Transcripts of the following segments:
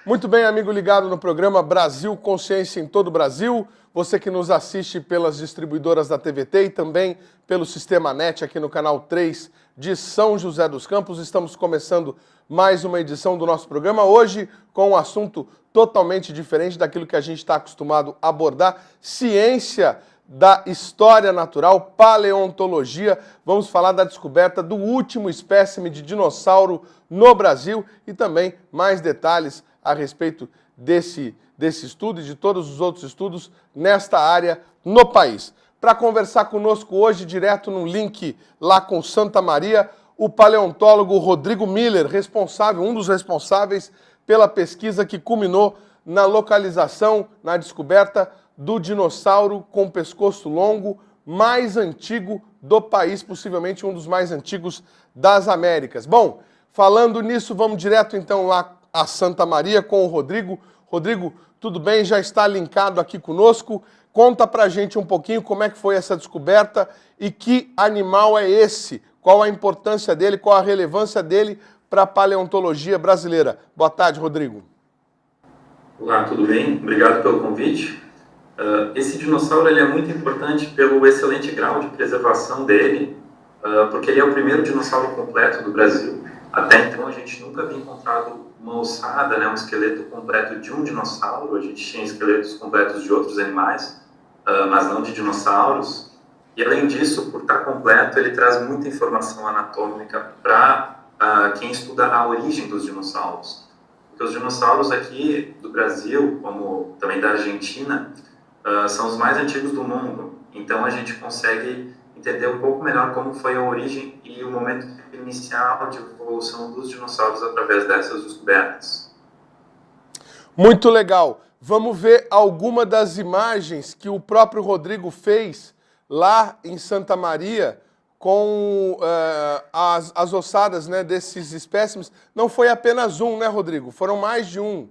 Muito bem, amigo ligado no programa Brasil Consciência em todo o Brasil. Você que nos assiste pelas distribuidoras da TVT e também pelo Sistema NET aqui no canal 3 de São José dos Campos. Estamos começando mais uma edição do nosso programa, hoje com um assunto totalmente diferente daquilo que a gente está acostumado a abordar, ciência da história natural, paleontologia. Vamos falar da descoberta do último espécime de dinossauro no Brasil e também mais detalhes a respeito desse estudo e de todos os outros estudos nesta área no país. Para conversar conosco hoje, direto no link lá com Santa Maria, o paleontólogo Rodrigo Miller, um dos responsáveis pela pesquisa que culminou na localização, na descoberta do dinossauro com pescoço longo mais antigo do país, possivelmente um dos mais antigos das Américas. Bom, falando nisso, vamos direto então lá a Santa Maria com o Rodrigo. Rodrigo, tudo bem? Já está linkado aqui conosco. Conta pra gente um pouquinho como é que foi essa descoberta e que animal é esse, qual a importância dele, qual a relevância dele para a paleontologia brasileira. Boa tarde, Rodrigo. Olá, tudo bem? Obrigado pelo convite. Esse dinossauro ele é muito importante pelo excelente grau de preservação dele, porque ele é o primeiro dinossauro completo do Brasil. Até então a gente nunca havia encontrado uma ossada, né, um esqueleto completo de um dinossauro. A gente tinha esqueletos completos de outros animais, mas não de dinossauros. E além disso, por estar completo, ele traz muita informação anatômica para quem estuda a origem dos dinossauros. Porque os dinossauros aqui do Brasil, como também da Argentina, são os mais antigos do mundo. Então a gente consegue entender um pouco melhor como foi a origem e o momento inicial de evolução dos dinossauros através dessas descobertas. Muito legal. Vamos ver alguma das imagens que o próprio Rodrigo fez lá em Santa Maria com as ossadas, né, desses espécimes. Não foi apenas um, né, Rodrigo? Foram mais de um.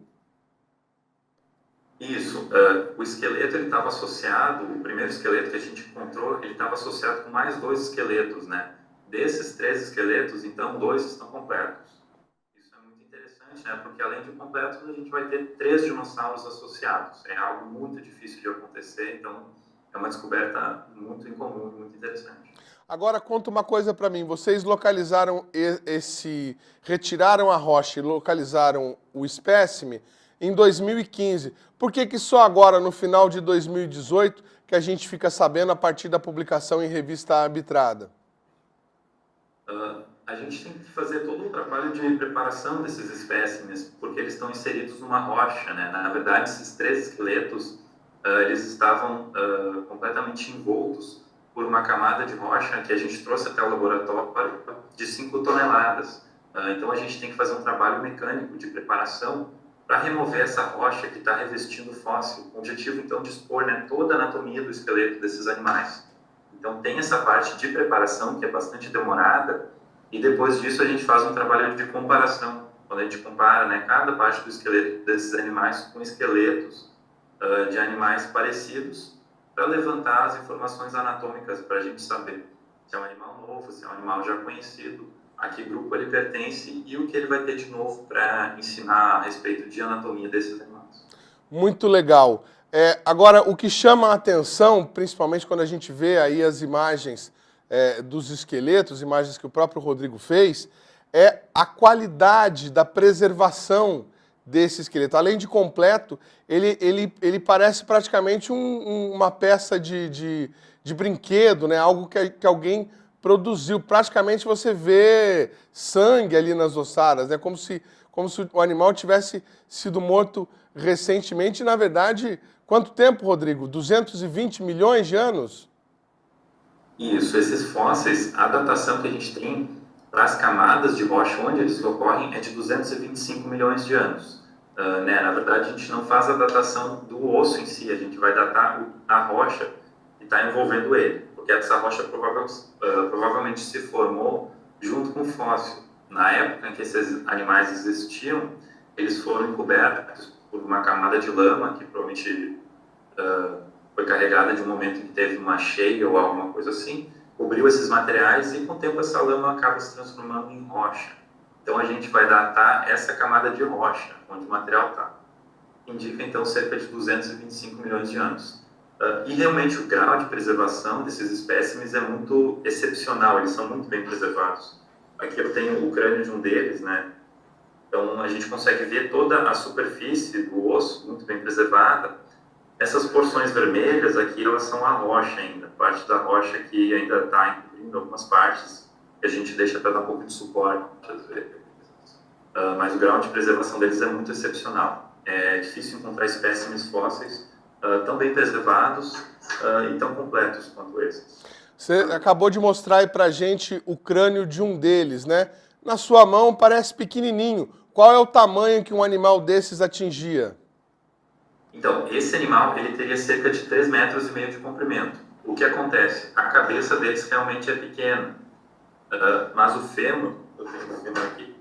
Isso, o esqueleto ele estava associado, o primeiro esqueleto que a gente encontrou, ele estava associado com mais 2 esqueletos, né? Desses 3 esqueletos, então 2 estão completos. Isso é muito interessante, né? Porque além de completos, a gente vai ter 3 dinossauros associados. É algo muito difícil de acontecer, então é uma descoberta muito incomum, muito interessante. Agora conta uma coisa para mim, vocês localizaram retiraram a rocha e localizaram o espécime em 2015. Por que só agora, no final de 2018, que a gente fica sabendo a partir da publicação em revista arbitrada? A gente tem que fazer todo um trabalho de preparação desses espécimes, porque eles estão inseridos numa rocha, né? Na verdade, esses 3 esqueletos, eles estavam completamente envoltos por uma camada de rocha que a gente trouxe até o laboratório de 5 toneladas. Então a gente tem que fazer um trabalho mecânico de preparação para remover essa rocha que está revestindo o fóssil, com o objetivo então de expor, né, toda a anatomia do esqueleto desses animais. Então tem essa parte de preparação que é bastante demorada, e depois disso a gente faz um trabalho de comparação, quando a gente compara, né, cada parte do esqueleto desses animais com esqueletos de animais parecidos, para levantar as informações anatômicas para a gente saber se é um animal novo, se é um animal já conhecido, a que grupo ele pertence e o que ele vai ter de novo para ensinar a respeito de anatomia desses animais. Muito legal. Agora, o que chama a atenção, principalmente quando a gente vê aí as imagens dos esqueletos, imagens que o próprio Rodrigo fez, é a qualidade da preservação desse esqueleto. Além de completo, ele parece praticamente uma peça de brinquedo, né? Algo que alguém produziu. Praticamente você vê sangue ali nas ossadas, né? Como se o animal tivesse sido morto recentemente. Na verdade, quanto tempo, Rodrigo? 220 milhões de anos? Isso, esses fósseis, a datação que a gente tem para as camadas de rocha onde eles ocorrem é de 225 milhões de anos. Né? Na verdade, a gente não faz a datação do osso em si, a gente vai datar a rocha que está envolvendo ele. porque essa rocha provavelmente se formou junto com o fóssil. Na época em que esses animais existiam, eles foram encobertos por uma camada de lama que provavelmente foi carregada de um momento em que teve uma cheia ou alguma coisa assim, cobriu esses materiais e com o tempo essa lama acaba se transformando em rocha. Então a gente vai datar essa camada de rocha, onde o material está. Indica então cerca de 225 milhões de anos. E realmente o grau de preservação desses espécimes é muito excepcional, eles são muito bem preservados. Aqui eu tenho o crânio de um deles, né? Então a gente consegue ver toda a superfície do osso muito bem preservada. Essas porções vermelhas aqui, elas são a rocha ainda, parte da rocha que ainda está encobrindo algumas partes, que a gente deixa para dar um pouco de suporte, às vezes. Mas o grau de preservação deles é muito excepcional. É difícil encontrar espécimes fósseis tão bem preservados e tão completos quanto esses. Você acabou de mostrar aí pra gente o crânio de um deles, né? Na sua mão parece pequenininho. Qual é o tamanho que um animal desses atingia? Então, esse animal ele teria cerca de 3,5 metros de comprimento. O que acontece? A cabeça deles realmente é pequena, mas o fêmur, eu tenho um fêmur aqui,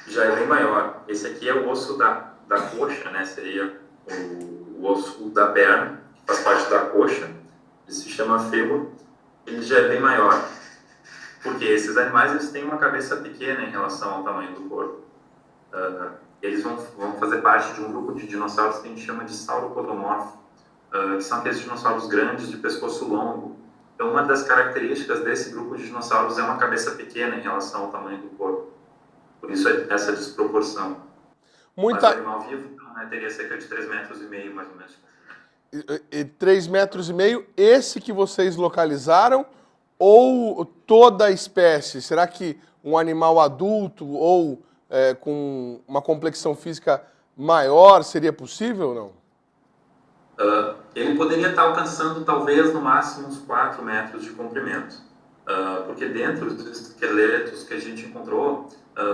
já é bem maior. Esse aqui é o osso da coxa, né? Seria o osso da perna, que faz parte da coxa. Ele se chama fêmur. Ele já é bem maior. Porque esses animais eles têm uma cabeça pequena em relação ao tamanho do corpo. Eles vão fazer parte de um grupo de dinossauros que a gente chama de sauropodomorfo, que são aqueles dinossauros grandes de pescoço longo. Então, uma das características desse grupo de dinossauros é uma cabeça pequena em relação ao tamanho do corpo. Por isso, essa desproporção. Mas o animal vivo então, né, teria cerca de 3,5 metros, mais ou menos. 3,5 metros, esse que vocês localizaram, ou toda a espécie? Será que um animal adulto ou com uma complexão física maior seria possível ou não? Ele poderia estar alcançando talvez no máximo uns 4 metros de comprimento, porque dentro dos esqueletos que a gente encontrou,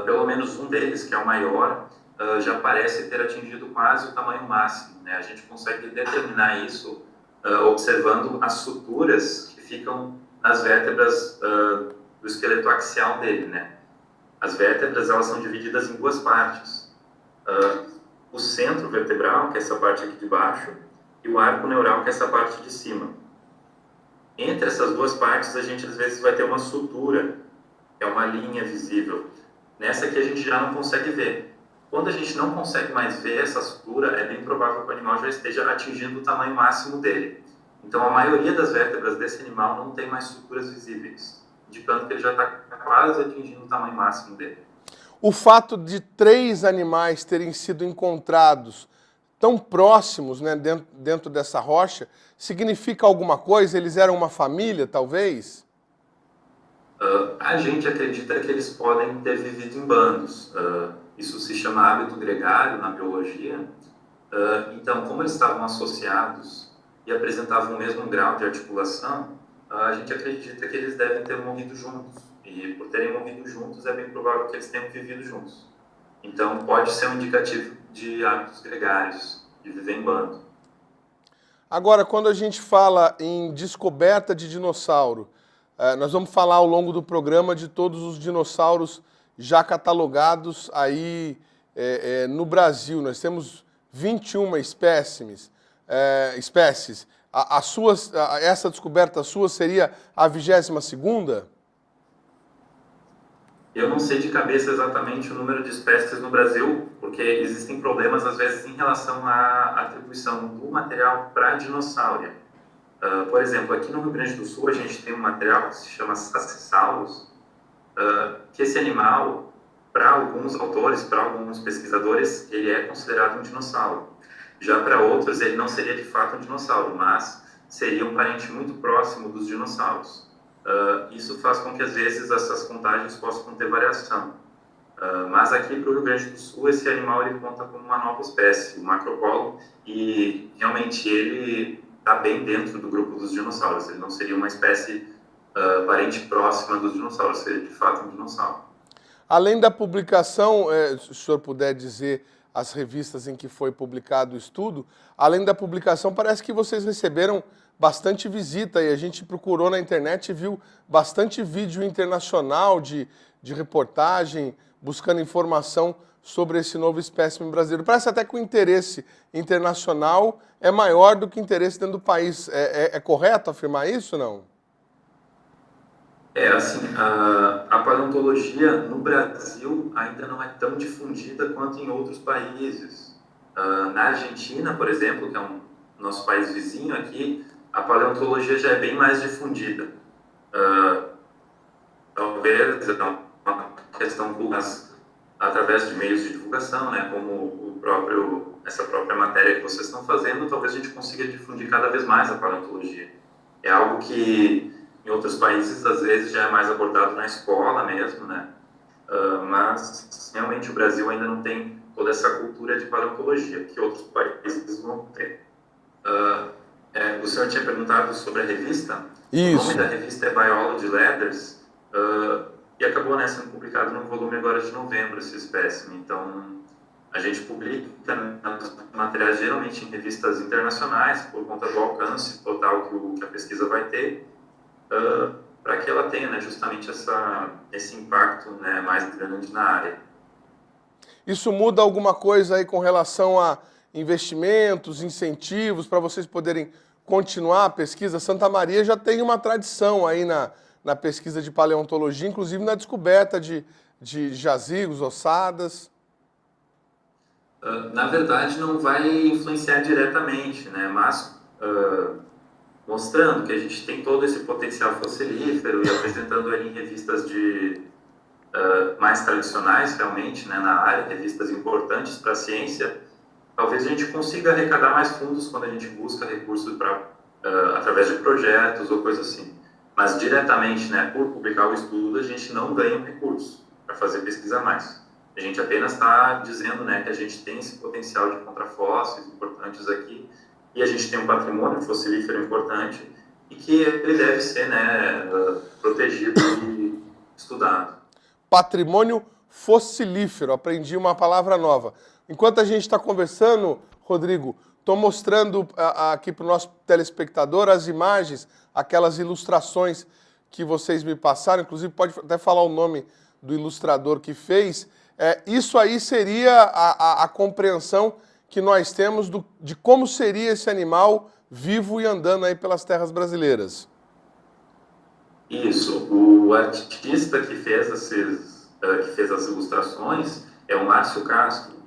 pelo menos um deles, que é o maior, já parece ter atingido quase o tamanho máximo, né? A gente consegue determinar isso observando as suturas que ficam nas vértebras do esqueleto axial dele, né? As vértebras elas são divididas em duas partes. O centro vertebral, que é essa parte aqui de baixo, e o arco neural, que é essa parte de cima. Entre essas duas partes, a gente às vezes vai ter uma sutura, que é uma linha visível. Nessa aqui a gente já não consegue ver. Quando a gente não consegue mais ver essa sutura, é bem provável que o animal já esteja atingindo o tamanho máximo dele. Então, a maioria das vértebras desse animal não tem mais suturas visíveis, indicando que ele já está quase atingindo o tamanho máximo dele. O fato de 3 animais terem sido encontrados tão próximos, né, dentro dessa rocha, significa alguma coisa? Eles eram uma família, talvez? A gente acredita que eles podem ter vivido em bandos. Isso se chama hábito gregário na biologia. Então, como eles estavam associados e apresentavam o mesmo grau de articulação, a gente acredita que eles devem ter morrido juntos. E por terem morrido juntos, é bem provável que eles tenham vivido juntos. Então, pode ser um indicativo de hábitos gregários, de viver em bando. Agora, quando a gente fala em descoberta de dinossauro, nós vamos falar ao longo do programa de todos os dinossauros já catalogados aí no Brasil. Nós temos 21 espécies. Essa descoberta sua seria a 22ª? Eu não sei de cabeça exatamente o número de espécies no Brasil, porque existem problemas, às vezes, em relação à atribuição do material para dinossauro. Por exemplo, aqui no Rio Grande do Sul, a gente tem um material que se chama Sacissaurus, que esse animal, para alguns autores, para alguns pesquisadores, ele é considerado um dinossauro. Já para outros, ele não seria de fato um dinossauro, mas seria um parente muito próximo dos dinossauros. Isso faz com que, às vezes, essas contagens possam ter variação. Mas aqui para o Rio Grande do Sul, esse animal ele conta como uma nova espécie, o macropolo, e realmente ele está bem dentro do grupo dos dinossauros. Ele não seria uma espécie parente próxima dos dinossauros, seria de fato um dinossauro. Além da publicação, se o senhor puder dizer as revistas em que foi publicado o estudo, além da publicação, parece que vocês receberam bastante visita e a gente procurou na internet e viu bastante vídeo internacional de reportagem, buscando informação sobre esse novo espécime brasileiro. Parece até que o interesse internacional é maior do que o interesse dentro do país. É correto afirmar isso, não? Assim, a paleontologia no Brasil ainda não é tão difundida quanto em outros países. Na Argentina, por exemplo, que é um nosso país vizinho aqui, a paleontologia já é bem mais difundida. Talvez é uma questão através de meios de divulgação, né, como essa própria matéria que vocês estão fazendo, talvez a gente consiga difundir cada vez mais a paleontologia. É algo que em outros países às vezes já é mais abordado na escola mesmo, né? Mas realmente o Brasil ainda não tem toda essa cultura de paleontologia que outros países vão ter. O senhor tinha perguntado sobre a revista. Isso. O nome da revista é Biology Letters, e acabou, né, sendo publicado no volume agora de novembro esse espécime. Então, a gente publica materiais geralmente em revistas internacionais, por conta do alcance total que a pesquisa vai ter, para que ela tenha, né, justamente esse impacto, né, mais grande na área. Isso muda alguma coisa aí com relação a investimentos, incentivos, para vocês poderem continuar a pesquisa? Santa Maria já tem uma tradição aí na pesquisa de paleontologia, inclusive na descoberta de jazigos, ossadas. Na verdade, não vai influenciar diretamente, né, mas mostrando que a gente tem todo esse potencial fossilífero e apresentando ele em revistas mais tradicionais, realmente, né, na área, revistas importantes para a ciência, talvez a gente consiga arrecadar mais fundos quando a gente busca recursos através de projetos ou coisa assim. Mas diretamente, né, por publicar o estudo, a gente não ganha um recurso para fazer pesquisa a mais. A gente apenas está dizendo, né, que a gente tem esse potencial de contrafósseis importantes aqui e a gente tem um patrimônio fossilífero importante e que ele deve ser, né, protegido e estudado. Patrimônio fossilífero, aprendi uma palavra nova. Enquanto a gente está conversando, Rodrigo, estou mostrando aqui para o nosso telespectador as imagens, aquelas ilustrações que vocês me passaram, inclusive pode até falar o nome do ilustrador que fez. Isso aí seria a compreensão que nós temos de como seria esse animal vivo e andando aí pelas terras brasileiras. Isso, o artista que fez as ilustrações é o Márcio Castro.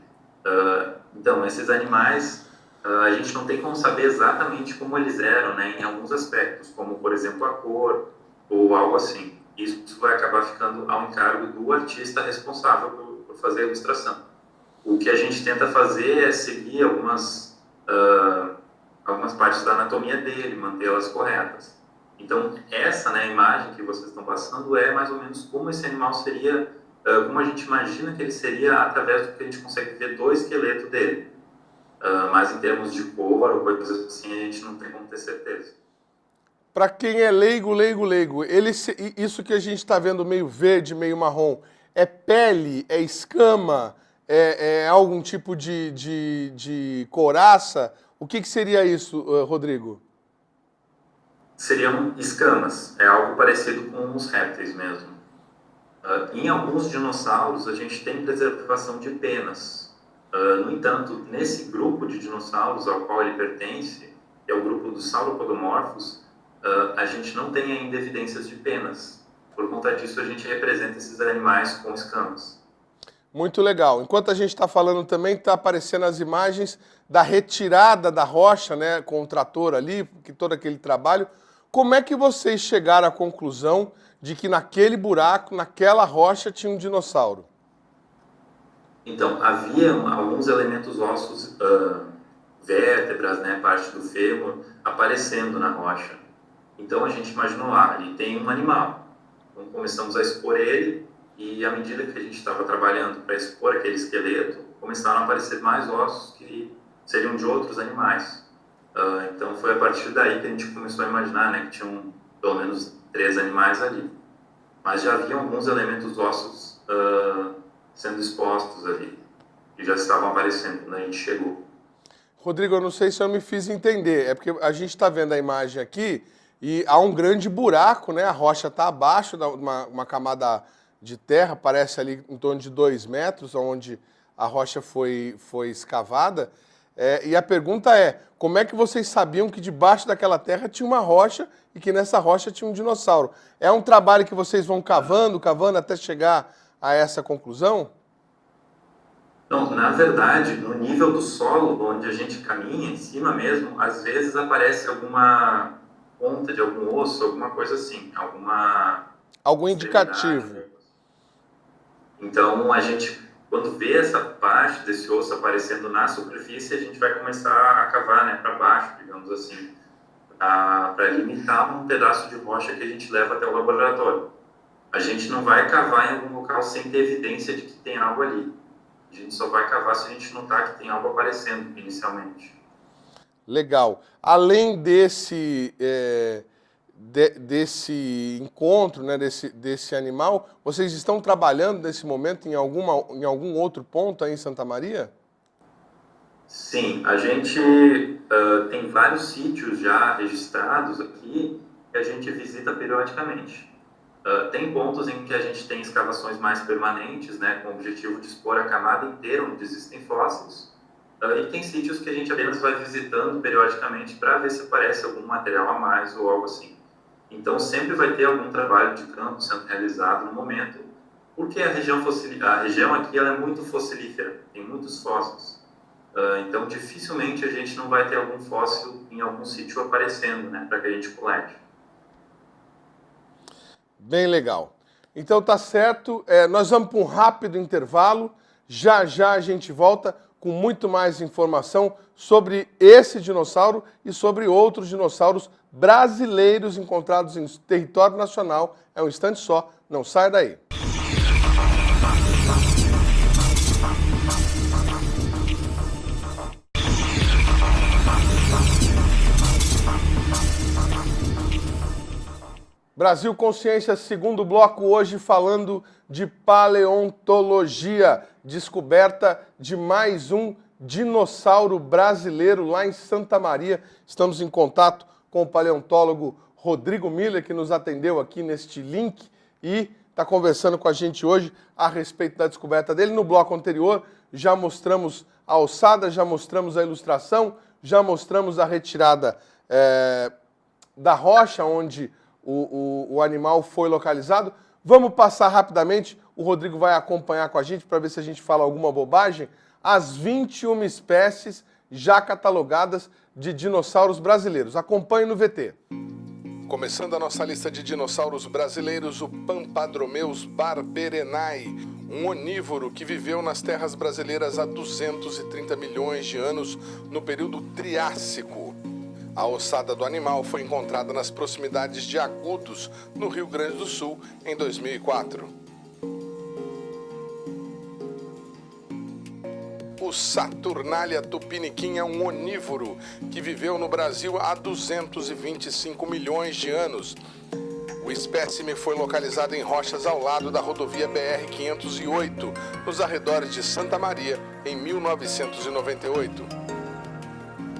Então, esses animais, a gente não tem como saber exatamente como eles eram, né, em alguns aspectos, como, por exemplo, a cor ou algo assim. Isso vai acabar ficando ao encargo do artista responsável por fazer a ilustração. O que a gente tenta fazer é seguir algumas partes da anatomia dele, mantê-las corretas. Então, essa, né, imagem que vocês estão passando é mais ou menos como esse animal seria, como a gente imagina que ele seria através do que a gente consegue ver do esqueleto dele. Mas em termos de cor ou coisas assim, a gente não tem como ter certeza. Para quem é leigo, isso que a gente está vendo meio verde, meio marrom, é pele, é escama, é algum tipo de couraça? O que seria isso, Rodrigo? Seriam escamas, é algo parecido com os répteis mesmo. Em alguns dinossauros, a gente tem preservação de penas. No entanto, nesse grupo de dinossauros ao qual ele pertence, que é o grupo dos sauropodomorfos, a gente não tem ainda evidências de penas. Por conta disso, a gente representa esses animais com escamas. Muito legal. Enquanto a gente está falando também, está aparecendo as imagens da retirada da rocha, né, com o trator ali, todo aquele trabalho. Como é que vocês chegaram à conclusão de que naquele buraco, naquela rocha, tinha um dinossauro? Então, havia alguns elementos ósseos, vértebras, né, parte do fêmur, aparecendo na rocha. Então, a gente imaginou, ali tem um animal. Então, começamos a expor ele e, à medida que a gente estava trabalhando para expor aquele esqueleto, começaram a aparecer mais ossos que seriam de outros animais. Então, foi a partir daí que a gente começou a imaginar, né, que tinham pelo menos 3 animais ali. Mas já haviam alguns elementos ósseos sendo expostos ali, que já estavam aparecendo quando a gente chegou. Rodrigo, eu não sei se eu me fiz entender, é porque a gente está vendo a imagem aqui e há um grande buraco, né? A rocha está abaixo de uma camada de terra, parece ali em torno de 2 metros, onde a rocha foi escavada. E a pergunta é, como é que vocês sabiam que debaixo daquela terra tinha uma rocha e que nessa rocha tinha um dinossauro? É um trabalho que vocês vão cavando até chegar a essa conclusão? Não, na verdade, no nível do solo, onde a gente caminha, em cima mesmo, às vezes aparece alguma ponta de algum osso, alguma coisa assim, Algum indicativo. Então, a gente, quando vê essa parte desse osso aparecendo na superfície, a gente vai começar a cavar, né, para baixo, digamos assim, para limitar um pedaço de rocha que a gente leva até o laboratório. A gente não vai cavar em algum local sem ter evidência de que tem algo ali. A gente só vai cavar se a gente notar que tem algo aparecendo inicialmente. Legal. Além desse encontro, né, desse animal, vocês estão trabalhando nesse momento em algum outro ponto aí em Santa Maria? Sim, a gente tem vários sítios já registrados aqui que a gente visita periodicamente. Tem pontos em que a gente tem escavações mais permanentes, né, com o objetivo de expor a camada inteira onde existem fósseis. E tem sítios que a gente apenas vai visitando periodicamente para ver se aparece algum material a mais ou algo assim. Então, sempre vai ter algum trabalho de campo sendo realizado no momento, porque a região aqui ela é muito fossilífera, tem muitos fósseis. Então, dificilmente a gente não vai ter algum fóssil em algum sítio aparecendo, né, para que a gente colete. Bem legal. Então tá certo, nós vamos para um rápido intervalo, já já a gente volta com muito mais informação sobre esse dinossauro e sobre outros dinossauros brasileiros encontrados em território nacional. É um instante só, não saia daí. Brasil Consciência, segundo bloco, hoje falando de paleontologia, descoberta de mais um dinossauro brasileiro lá em Santa Maria. Estamos em contato com o paleontólogo Rodrigo Miller, que nos atendeu aqui neste link e está conversando com a gente hoje a respeito da descoberta dele. No bloco anterior já mostramos a alçada, já mostramos a ilustração, já mostramos a retirada da rocha onde o animal foi localizado. Vamos passar rapidamente, o Rodrigo vai acompanhar com a gente para ver se a gente fala alguma bobagem, as 21 espécies já catalogadas de dinossauros brasileiros. Acompanhe no VT. Começando a nossa lista de dinossauros brasileiros, o Pampadromeus barberenai, um onívoro que viveu nas terras brasileiras há 230 milhões de anos no período Triássico. A ossada do animal foi encontrada nas proximidades de Agudos, no Rio Grande do Sul, em 2004. O Saturnalia tupiniquim é um onívoro que viveu no Brasil há 225 milhões de anos. O espécime foi localizado em rochas ao lado da rodovia BR-508, nos arredores de Santa Maria, em 1998.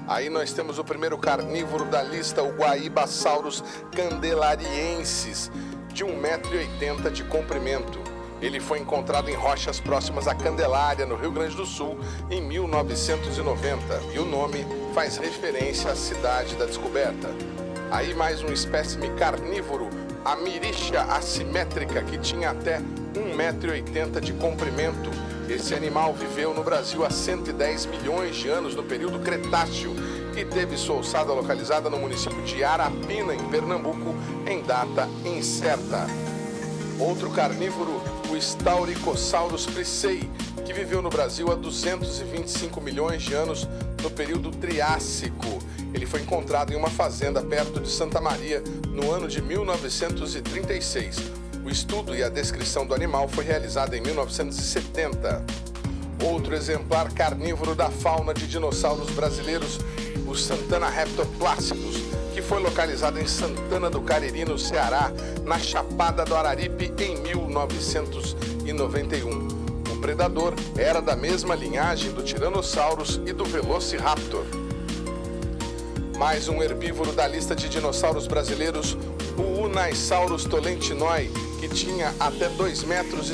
Aí nós temos o primeiro carnívoro da lista, o Guaíbasaurus candelariensis, de 1,80 m de comprimento. Ele foi encontrado em rochas próximas à Candelária, no Rio Grande do Sul, em 1990. E o nome faz referência à cidade da descoberta. Aí mais um espécime carnívoro, a Mirixa assimétrica, que tinha até 1,80 m de comprimento. Esse animal viveu no Brasil há 110 milhões de anos, no período Cretáceo, e teve sua ossada localizada no município de Arapina, em Pernambuco, em data incerta. Outro carnívoro, o Staurikosaurus priscei, que viveu no Brasil há 225 milhões de anos, no período Triássico. Ele foi encontrado em uma fazenda perto de Santa Maria, no ano de 1936. O estudo e a descrição do animal foi realizada em 1970. Outro exemplar carnívoro da fauna de dinossauros brasileiros, o Santana Reptoplácidos, que foi localizado em Santana do Cariri, no Ceará, na Chapada do Araripe, em 1991. O predador era da mesma linhagem do Tyrannosaurus e do Velociraptor. Mais um herbívoro da lista de dinossauros brasileiros, o Unaysaurus tolentinoi, que tinha até 2,50 metros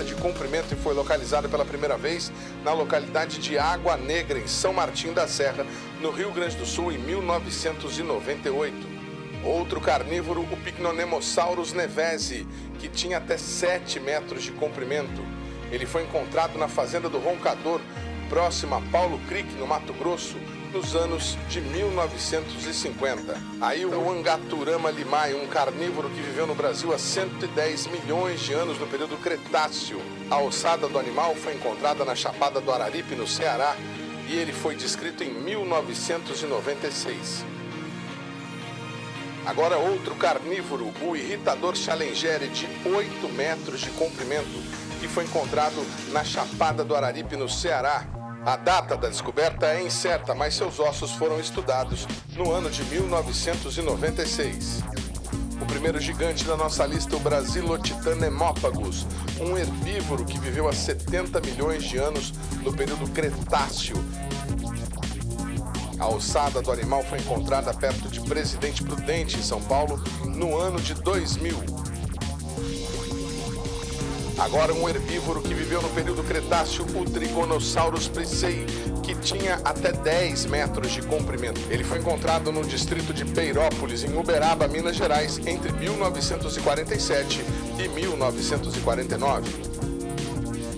de comprimento e foi localizado pela primeira vez na localidade de Água Negra, em São Martim da Serra, no Rio Grande do Sul, em 1998. Outro carnívoro, o Pycnonemosaurus nevesi, que tinha até 7 metros de comprimento. Ele foi encontrado na fazenda do Roncador, próximo a Paulo Creek, no Mato Grosso, nos anos de 1950. Aí o Angaturama limai, um carnívoro que viveu no Brasil há 110 milhões de anos no período Cretáceo. A ossada do animal foi encontrada na Chapada do Araripe, no Ceará, e ele foi descrito em 1996. Agora outro carnívoro, o irritador chalengere, de 8 metros de comprimento, que foi encontrado na Chapada do Araripe, no Ceará. A data da descoberta é incerta, mas seus ossos foram estudados no ano de 1996. O primeiro gigante da nossa lista, o Brasilotitanemópagus, um herbívoro que viveu há 70 milhões de anos no período Cretáceo. A ossada do animal foi encontrada perto de Presidente Prudente, em São Paulo, no ano de 2000. Agora um herbívoro que viveu no período Cretáceo, o Trigonosaurus priscei, que tinha até 10 metros de comprimento. Ele foi encontrado no distrito de Peirópolis, em Uberaba, Minas Gerais, entre 1947 e 1949.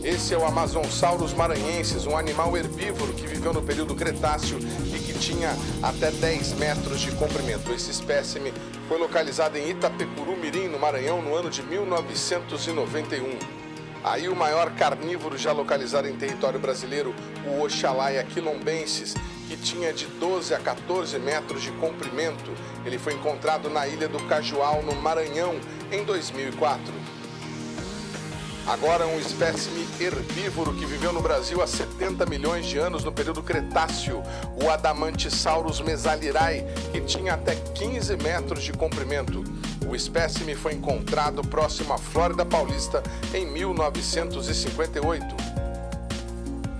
Esse é o Amazonsaurus maranhensis, um animal herbívoro que viveu no período Cretáceo e que tinha até 10 metros de comprimento. Esse espécime foi localizado em Itapecuru-Mirim, no Maranhão, no ano de 1991. Aí o maior carnívoro já localizado em território brasileiro, o Oxalaia quilombensis, que tinha de 12 a 14 metros de comprimento. Ele foi encontrado na ilha do Cajual, no Maranhão, em 2004. Agora um espécime herbívoro que viveu no Brasil há 70 milhões de anos no período Cretáceo, o Adamantisaurus mesalirae, que tinha até 15 metros de comprimento. O espécime foi encontrado próximo à Flórida Paulista em 1958.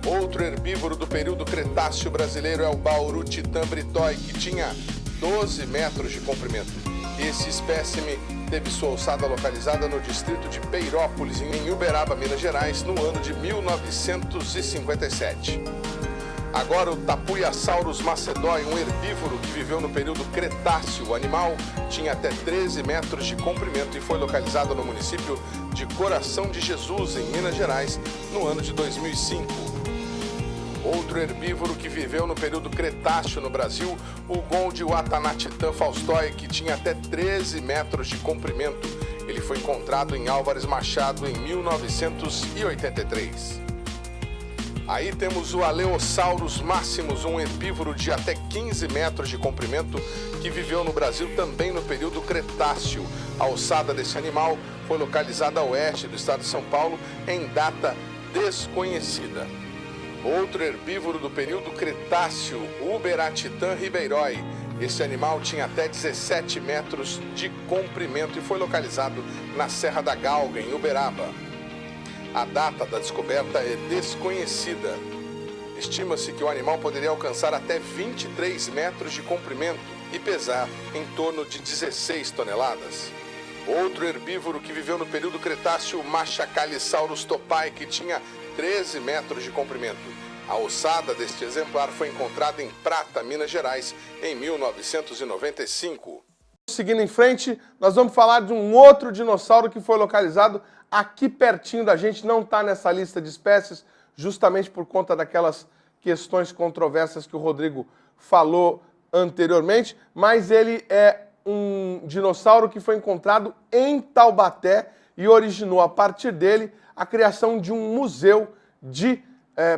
Outro herbívoro do período Cretáceo brasileiro é o Baurutitã britoi, que tinha 12 metros de comprimento. Esse espécime teve sua ossada localizada no distrito de Peirópolis, em Uberaba, Minas Gerais, no ano de 1957. Agora o Tapuiasaurus macedoi, um herbívoro que viveu no período Cretáceo. O animal tinha até 13 metros de comprimento e foi localizado no município de Coração de Jesus, em Minas Gerais, no ano de 2005. Outro herbívoro que viveu no período Cretáceo no Brasil, o Gondiuatanatitã faustoi, que tinha até 13 metros de comprimento. Ele foi encontrado em Álvares Machado em 1983. Aí temos o Aleosaurus maximus, um herbívoro de até 15 metros de comprimento que viveu no Brasil também no período Cretáceo. A ossada desse animal foi localizada a oeste do estado de São Paulo em data desconhecida. Outro herbívoro do período Cretáceo, o Uberatitã ribeiroi. Esse animal tinha até 17 metros de comprimento e foi localizado na Serra da Galga, em Uberaba. A data da descoberta é desconhecida. Estima-se que o animal poderia alcançar até 23 metros de comprimento e pesar em torno de 16 toneladas. Outro herbívoro que viveu no período Cretáceo, o Machacalisaurus topai, que tinha 13 metros de comprimento. A ossada deste exemplar foi encontrada em Prata, Minas Gerais, em 1995. Seguindo em frente, nós vamos falar de um outro dinossauro que foi localizado aqui pertinho da gente, não está nessa lista de espécies, justamente por conta daquelas questões controversas que o Rodrigo falou anteriormente, mas ele é um dinossauro que foi encontrado em Taubaté e originou a partir dele a criação de um museu de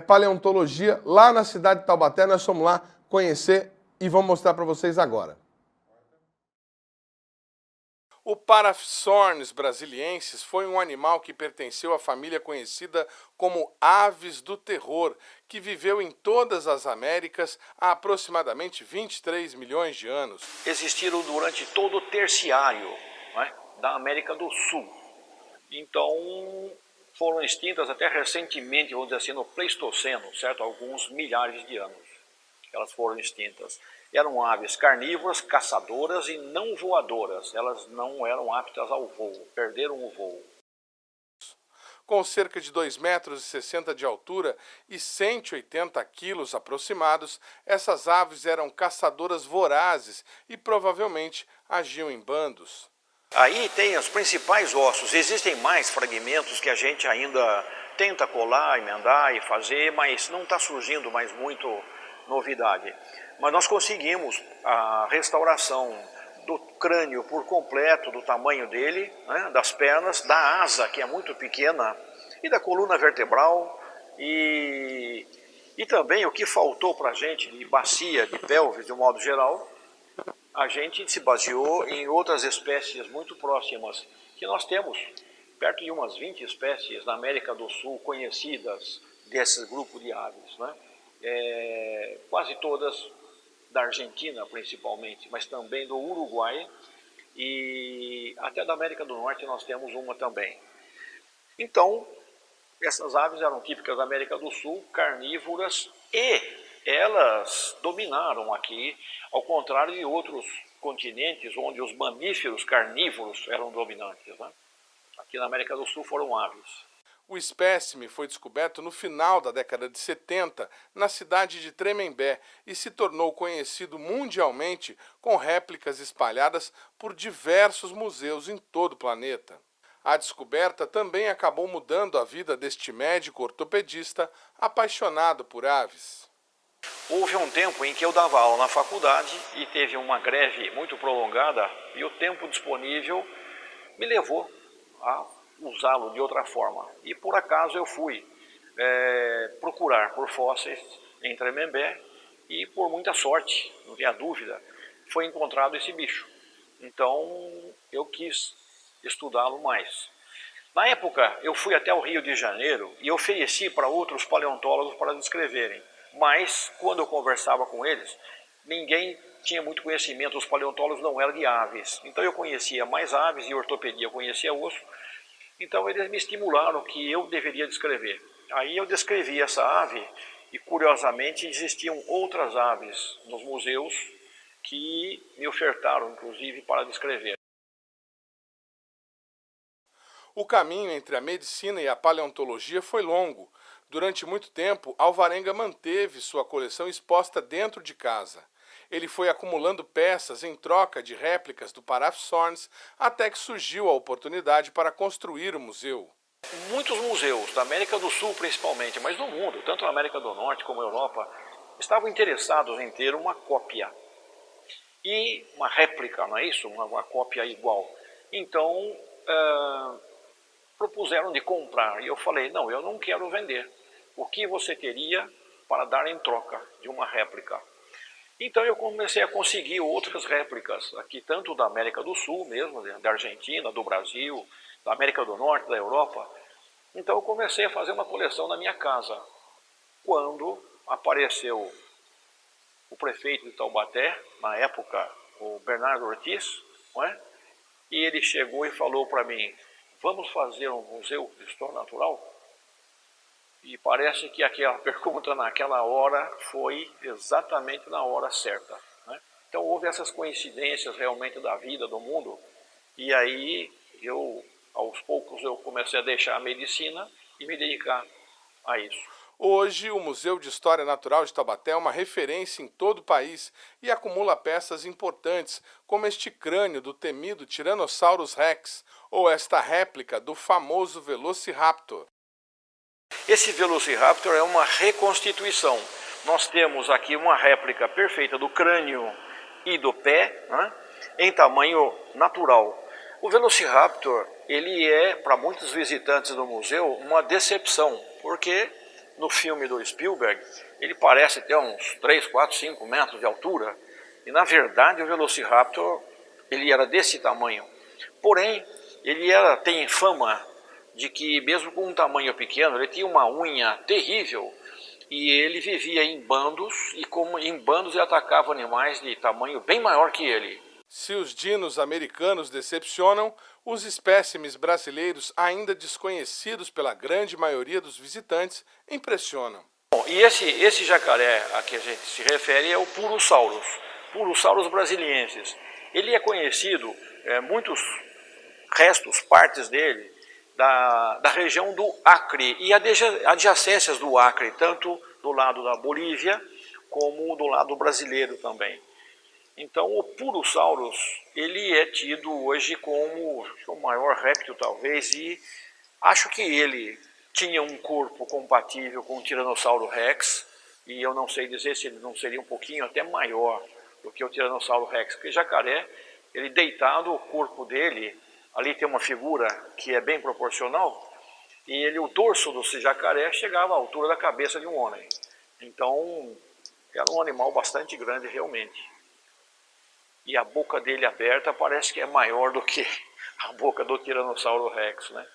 paleontologia lá na cidade de Taubaté. Nós fomos lá conhecer e vamos mostrar para vocês agora. O Paraphthornis brasiliensis foi um animal que pertenceu à família conhecida como aves do terror, que viveu em todas as Américas há aproximadamente 23 milhões de anos. Existiram durante todo o terciário, né, da América do Sul. Então, foram extintas até recentemente, vamos dizer assim, no Pleistoceno, certo? Alguns milhares de anos elas foram extintas. Eram aves carnívoras, caçadoras e não voadoras. Elas não eram aptas ao voo, perderam o voo. Com cerca de 2,60 metros de altura e 180 quilos aproximados, essas aves eram caçadoras vorazes e provavelmente agiam em bandos. Aí tem os principais ossos. Existem mais fragmentos que a gente ainda tenta colar, emendar e fazer, mas não está surgindo mais muito novidade. Mas nós conseguimos a restauração do crânio por completo, do tamanho dele, né, das pernas, da asa, que é muito pequena, e da coluna vertebral, e também o que faltou para a gente de bacia, de pelvis, de um modo geral, a gente se baseou em outras espécies muito próximas, que nós temos perto de umas 20 espécies na América do Sul conhecidas desse grupo de aves, né? Quase todas da Argentina principalmente, mas também do Uruguai e até da América do Norte nós temos uma também. Então, essas aves eram típicas da América do Sul, carnívoras, e elas dominaram aqui, ao contrário de outros continentes onde os mamíferos carnívoros eram dominantes, né? Aqui na América do Sul foram aves. O espécime foi descoberto no final da década de 70 na cidade de Tremembé e se tornou conhecido mundialmente com réplicas espalhadas por diversos museus em todo o planeta. A descoberta também acabou mudando a vida deste médico ortopedista apaixonado por aves. Houve um tempo em que eu dava aula na faculdade e teve uma greve muito prolongada e o tempo disponível me levou a usá-lo de outra forma. E por acaso eu fui procurar por fósseis em Tremembé e por muita sorte, não tenha dúvida, foi encontrado esse bicho. Então eu quis estudá-lo mais. Na época eu fui até o Rio de Janeiro e ofereci para outros paleontólogos para descreverem, mas quando eu conversava com eles, ninguém tinha muito conhecimento, os paleontólogos não eram de aves. Então eu conhecia mais aves e ortopedia, eu conhecia osso. Então eles me estimularam que eu deveria descrever. Aí eu descrevi essa ave e curiosamente existiam outras aves nos museus que me ofertaram inclusive para descrever. O caminho entre a medicina e a paleontologia foi longo. Durante muito tempo, Alvarenga manteve sua coleção exposta dentro de casa. Ele foi acumulando peças em troca de réplicas do Parasaurus até que surgiu a oportunidade para construir o museu. Muitos museus, da América do Sul principalmente, mas no mundo, tanto na América do Norte como na Europa, estavam interessados em ter uma cópia. E uma réplica, não é isso? Uma cópia igual. Então, propuseram de comprar. E eu falei, não, eu não quero vender. O que você teria para dar em troca de uma réplica? Então eu comecei a conseguir outras réplicas, aqui tanto da América do Sul mesmo, da Argentina, do Brasil, da América do Norte, da Europa. Então eu comecei a fazer uma coleção na minha casa. Quando apareceu o prefeito de Taubaté, na época o Bernardo Ortiz, não é? E ele chegou e falou para mim, vamos fazer um museu de história natural? E parece que aquela pergunta naquela hora foi exatamente na hora certa, né? Então houve essas coincidências realmente da vida, do mundo, e aí aos poucos eu comecei a deixar a medicina e me dedicar a isso. Hoje, o Museu de História Natural de Taubaté é uma referência em todo o país e acumula peças importantes, como este crânio do temido Tyrannosaurus Rex ou esta réplica do famoso Velociraptor. Esse Velociraptor é uma reconstituição. Nós temos aqui uma réplica perfeita do crânio e do pé, né, em tamanho natural. O Velociraptor, ele é, para muitos visitantes do museu, uma decepção, porque no filme do Spielberg, ele parece ter uns 3, 4, 5 metros de altura, e na verdade o Velociraptor, ele era desse tamanho. Porém, ele tem fama de que mesmo com um tamanho pequeno, ele tinha uma unha terrível, e ele vivia em bandos, e como em bandos ele atacava animais de tamanho bem maior que ele. Se os dinos americanos decepcionam, os espécimes brasileiros, ainda desconhecidos pela grande maioria dos visitantes, impressionam. Bom, e esse jacaré a que a gente se refere é o Purosaurus brasiliensis. Ele é conhecido, muitos restos, partes dele, da região do Acre e adjacências do Acre, tanto do lado da Bolívia como do lado brasileiro também. Então o Purosaurus, ele é tido hoje como o maior réptil talvez, e acho que ele tinha um corpo compatível com o Tiranossauro Rex, e eu não sei dizer se ele não seria um pouquinho até maior do que o Tiranossauro Rex, porque jacaré, ele deitado, o corpo dele, ali tem uma figura que é bem proporcional, e o dorso do jacaré chegava à altura da cabeça de um homem. Então, era um animal bastante grande realmente. E a boca dele aberta parece que é maior do que a boca do Tiranossauro Rex, né?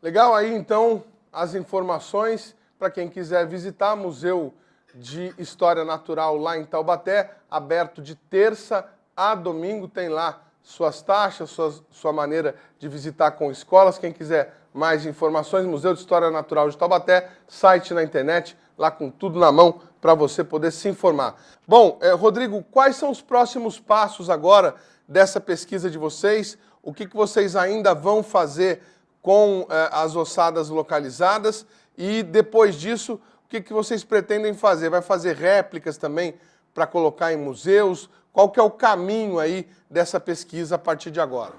Legal aí, então, as informações para quem quiser visitar Museu de História Natural lá em Taubaté, aberto de terça a domingo, tem lá suas taxas, sua maneira de visitar com escolas. Quem quiser mais informações, Museu de História Natural de Taubaté, site na internet, lá com tudo na mão para você poder se informar. Bom, Rodrigo, quais são os próximos passos agora dessa pesquisa de vocês? O que vocês ainda vão fazer com as ossadas localizadas? E depois disso, o que vocês pretendem fazer? Vai fazer réplicas também para colocar em museus? Qual que é o caminho aí dessa pesquisa a partir de agora?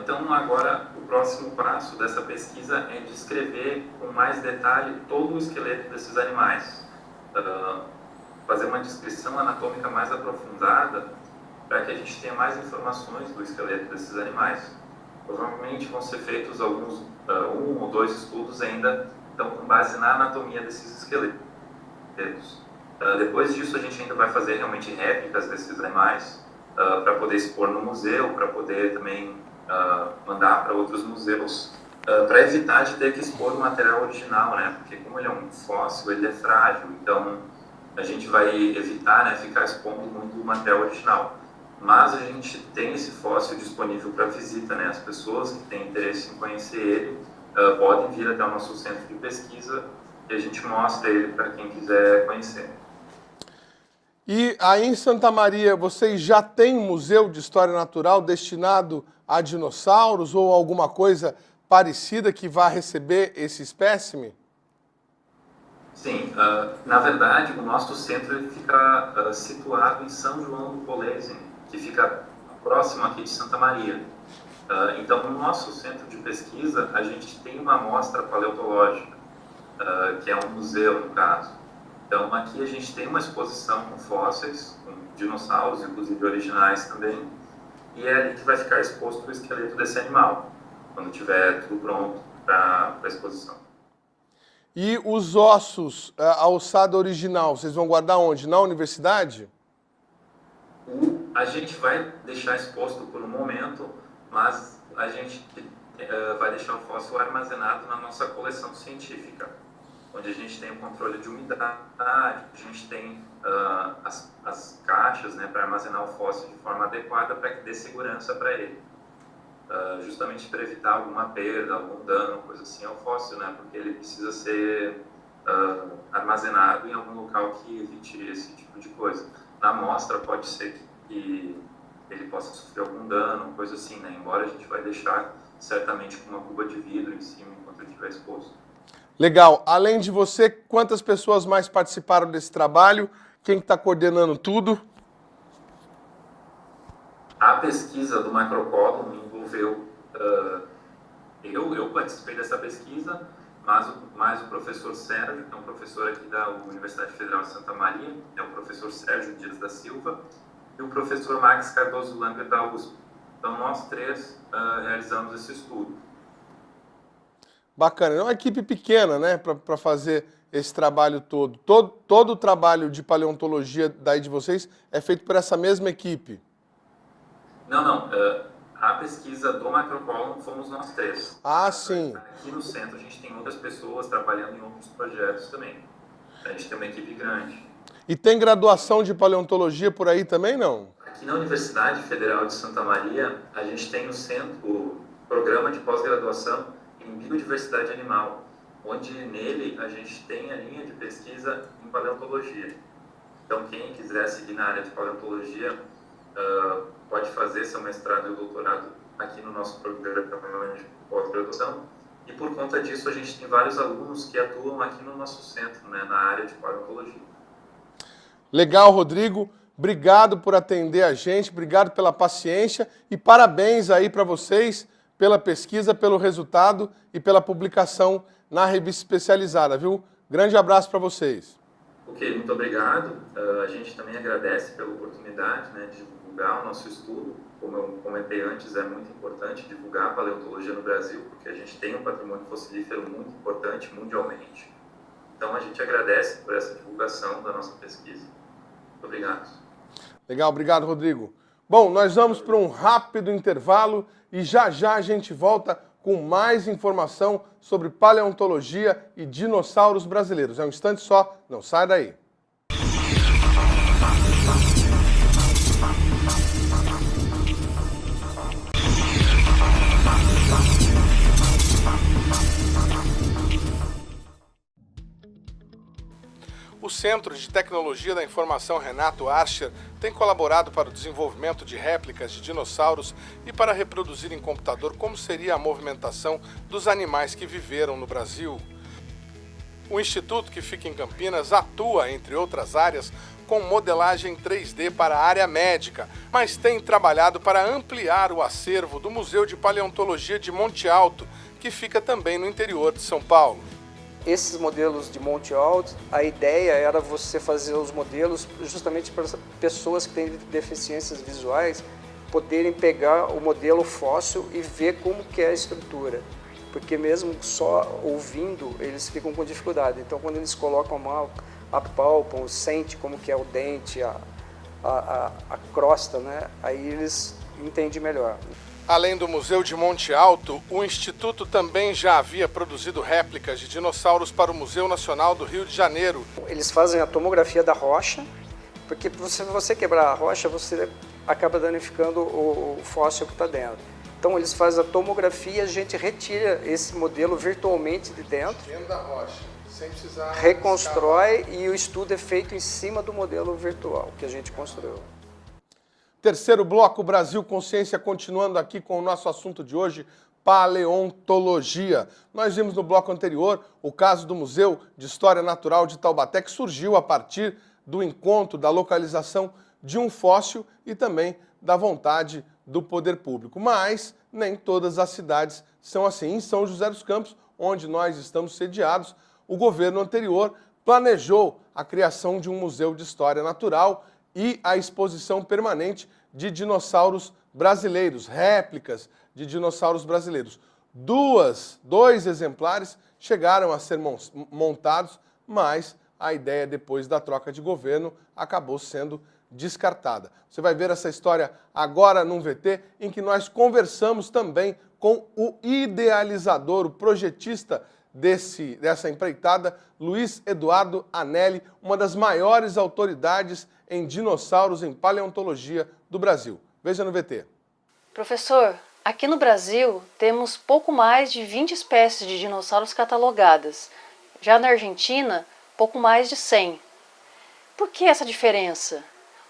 Então, agora, o próximo passo dessa pesquisa é descrever com mais detalhe todo o esqueleto desses animais. Fazer uma descrição anatômica mais aprofundada para que a gente tenha mais informações do esqueleto desses animais. Provavelmente vão ser feitos alguns, 1 ou 2 estudos ainda, então, com base na anatomia desses esqueletos. Depois disso, a gente ainda vai fazer realmente réplicas desses animais para poder expor no museu, para poder também mandar para outros museus, para evitar de ter que expor o material original, né? Porque como ele é um fóssil, ele é frágil, então a gente vai evitar, né, ficar expondo muito o material original. Mas a gente tem esse fóssil disponível para visita, né? As pessoas que têm interesse em conhecer ele podem vir até o nosso centro de pesquisa e a gente mostra ele para quem quiser conhecer. E aí em Santa Maria, vocês já têm um museu de história natural destinado a dinossauros ou alguma coisa parecida que vá receber esse espécime? Sim, na verdade o nosso centro ele fica situado em São João do Polesine, que fica próximo aqui de Santa Maria. Então no nosso centro de pesquisa a gente tem uma amostra paleontológica, que é um museu no caso. Então aqui a gente tem uma exposição com fósseis, com dinossauros, inclusive originais também, e é ali que vai ficar exposto o esqueleto desse animal, quando tiver tudo pronto para a exposição. E os ossos, a ossada original, vocês vão guardar onde? Na universidade? A gente vai deixar exposto por um momento, mas a gente vai deixar o fóssil armazenado na nossa coleção científica, onde a gente tem o controle de umidade, a gente tem as caixas, né, para armazenar o fóssil de forma adequada para que dê segurança para ele. Justamente para evitar alguma perda, algum dano, coisa assim ao fóssil, né, porque ele precisa ser armazenado em algum local que evite esse tipo de coisa. Na amostra pode ser que ele possa sofrer algum dano, coisa assim, né, embora a gente vai deixar certamente com uma cuba de vidro em cima enquanto ele estiver exposto. Legal. Além de você, quantas pessoas mais participaram desse trabalho? Quem está coordenando tudo? A pesquisa do Microcosmo envolveu, eu participei dessa pesquisa, mas o professor Sérgio, que é um professor aqui da Universidade Federal de Santa Maria, é o professor Sérgio Dias da Silva, e o professor Max Cardoso Langer da USP. Então nós três realizamos esse estudo. Bacana. É uma equipe pequena, né, para fazer esse trabalho todo. Todo o trabalho de paleontologia daí de vocês é feito por essa mesma equipe? Não. A pesquisa do Microcosmo fomos nós três. Ah, sim. Aqui no centro a gente tem outras pessoas trabalhando em outros projetos também. A gente tem uma equipe grande. E tem graduação de paleontologia por aí também, não? Aqui na Universidade Federal de Santa Maria, a gente tem o programa de pós-graduação em biodiversidade animal, onde nele a gente tem a linha de pesquisa em paleontologia. Então, quem quiser seguir na área de paleontologia pode fazer seu mestrado e doutorado aqui no nosso programa de pós-graduação. E por conta disso, a gente tem vários alunos que atuam aqui no nosso centro, né, na área de paleontologia. Legal, Rodrigo. Obrigado por atender a gente, obrigado pela paciência e parabéns aí para vocês pela pesquisa, pelo resultado e pela publicação na revista especializada, viu? Grande abraço para vocês. Ok, muito obrigado. A gente também agradece pela oportunidade, né, de divulgar o nosso estudo. Como eu comentei antes, é muito importante divulgar a paleontologia no Brasil, porque a gente tem um patrimônio fossilífero muito importante mundialmente. Então a gente agradece por essa divulgação da nossa pesquisa. Muito obrigado. Legal, obrigado, Rodrigo. Bom, nós vamos para um rápido intervalo e já já a gente volta com mais informação sobre paleontologia e dinossauros brasileiros. É um instante só, não sai daí. O Centro de Tecnologia da Informação Renato Archer tem colaborado para o desenvolvimento de réplicas de dinossauros e para reproduzir em computador como seria a movimentação dos animais que viveram no Brasil. O instituto, que fica em Campinas, atua, entre outras áreas, com modelagem 3D para a área médica, mas tem trabalhado para ampliar o acervo do Museu de Paleontologia de Monte Alto, que fica também no interior de São Paulo. Esses modelos de Monte Alto, a ideia era você fazer os modelos justamente para pessoas que têm deficiências visuais poderem pegar o modelo fóssil e ver como que é a estrutura. Porque mesmo só ouvindo, eles ficam com dificuldade. Então, quando eles colocam a mão, apalpam, sentem como que é o dente, a crosta, né? Aí eles entendem melhor. Além do Museu de Monte Alto, o Instituto também já havia produzido réplicas de dinossauros para o Museu Nacional do Rio de Janeiro. Eles fazem a tomografia da rocha, porque se você quebrar a rocha, você acaba danificando o fóssil que está dentro. Então eles fazem a tomografia, a gente retira esse modelo virtualmente de dentro, Dentro da rocha, sem precisar reconstrói e o estudo é feito em cima do modelo virtual que a gente construiu. Terceiro bloco, Brasil Consciência, continuando aqui com o nosso assunto de hoje, paleontologia. Nós vimos no bloco anterior o caso do Museu de História Natural de Taubaté, que surgiu a partir do encontro, da localização de um fóssil e também da vontade do poder público. Mas nem todas as cidades são assim. Em São José dos Campos, onde nós estamos sediados, o governo anterior planejou a criação de um museu de história natural e a exposição permanente de dinossauros brasileiros, réplicas de dinossauros brasileiros. Dois exemplares chegaram a ser montados, mas a ideia, depois da troca de governo, acabou sendo descartada. Você vai ver essa história agora num VT, em que nós conversamos também com o idealizador, o projetista dessa empreitada, Luiz Eduardo Anelli, uma das maiores autoridades em dinossauros, em paleontologia do Brasil. Veja no VT. Professor, aqui no Brasil temos pouco mais de 20 espécies de dinossauros catalogadas. Já na Argentina, pouco mais de 100. Por que essa diferença?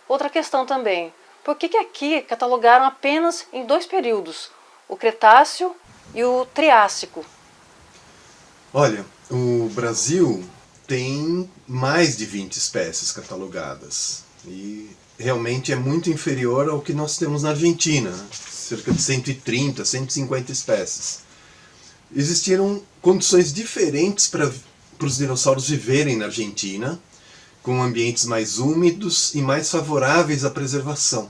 Outra questão também, por que aqui catalogaram apenas em 2 períodos, o Cretáceo e o Triássico? Olha, o Brasil tem mais de 20 espécies catalogadas e realmente é muito inferior ao que nós temos na Argentina, cerca de 130, 150 espécies. Existiram condições diferentes para os dinossauros viverem na Argentina, com ambientes mais úmidos e mais favoráveis à preservação.